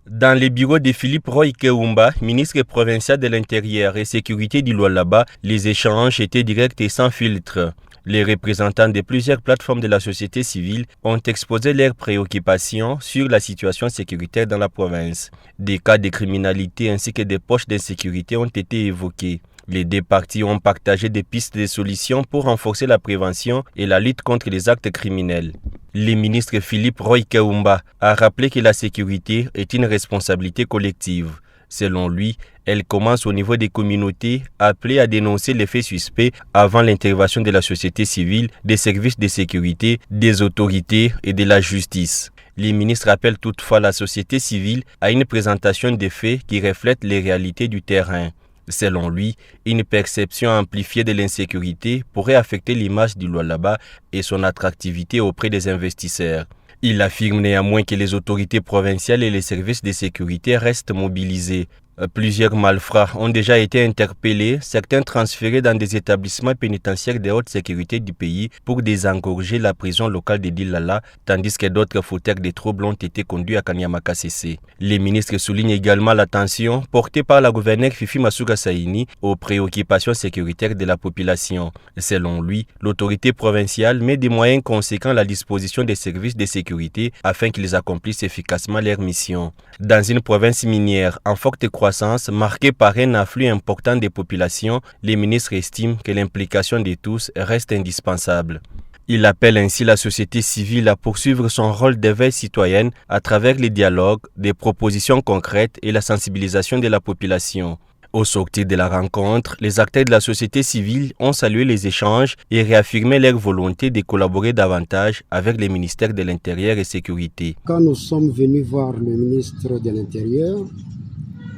Dans les bureaux de Philippe Roy Keumba, ministre provincial de l'Intérieur et Sécurité du Lualaba, les échanges étaient directs et sans filtre. Les représentants de plusieurs plateformes de la société civile ont exposé leurs préoccupations sur la situation sécuritaire dans la province. Des cas de criminalité ainsi que des poches d'insécurité ont été évoqués. Les deux parties ont partagé des pistes de solutions pour renforcer la prévention et la lutte contre les actes criminels. Le ministre Philippe Roy Keumba a rappelé que la sécurité est une responsabilité collective. Selon lui, elle commence au niveau des communautés appelées à dénoncer les faits suspects avant l'intervention de la société civile, des services de sécurité, des autorités et de la justice. Le ministre appelle toutefois la société civile à une présentation des faits qui reflètent les réalités du terrain. Selon lui, une perception amplifiée de l'insécurité pourrait affecter l'image du Lualaba et son attractivité auprès des investisseurs. Il affirme néanmoins que les autorités provinciales et les services de sécurité restent mobilisés. Plusieurs malfrats ont déjà été interpellés, certains transférés dans des établissements pénitentiaires de haute sécurité du pays pour désengorger la prison locale de Dilala, tandis que d'autres fauteurs de troubles ont été conduits à Kanyama-Kasese. Les ministres soulignent également l'attention portée par la gouverneure Fifi Masuga Saini aux préoccupations sécuritaires de la population. Selon lui, l'autorité provinciale met des moyens conséquents à la disposition des services de sécurité afin qu'ils accomplissent efficacement leur mission. Dans une province minière en forte croissance, marquée par un afflux important de populations, les ministres estiment que l'implication de tous reste indispensable. Il appelle ainsi la société civile à poursuivre son rôle d'éveil citoyenne à travers les dialogues, des propositions concrètes et la sensibilisation de la population. Au sortir de la rencontre, les acteurs de la société civile ont salué les échanges et réaffirmé leur volonté de collaborer davantage avec les ministères de l'Intérieur et Sécurité. Quand nous sommes venus voir le ministre de l'Intérieur,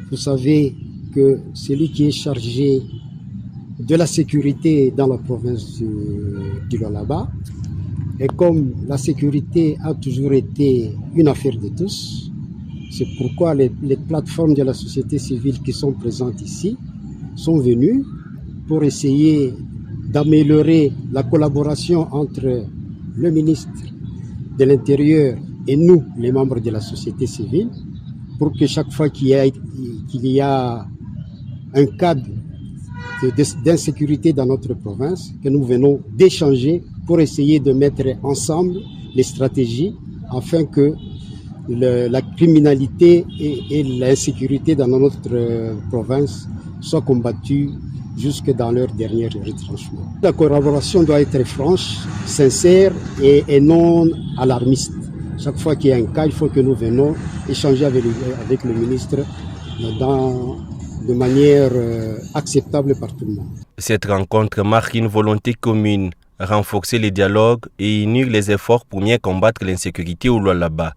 vous savez que celui qui est chargé de la sécurité dans la province du Lualaba, et comme la sécurité a toujours été une affaire de tous, c'est pourquoi les plateformes de la société civile qui sont présentes ici sont venues pour essayer d'améliorer la collaboration entre le ministre de l'Intérieur et nous, les membres de la société civile, pour que chaque fois qu'il y a un cadre d'insécurité dans notre province, que nous venons d'échanger pour essayer de mettre ensemble les stratégies afin que la criminalité et l'insécurité dans notre province soient combattues jusque dans leur dernier retranchement. La collaboration doit être franche, sincère et non alarmiste. Chaque fois qu'il y a un cas, il faut que nous venons échanger avec le ministre de manière acceptable par tout le monde. Cette rencontre marque une volonté commune, renforcer les dialogues et unir les efforts pour mieux combattre l'insécurité au Lualaba.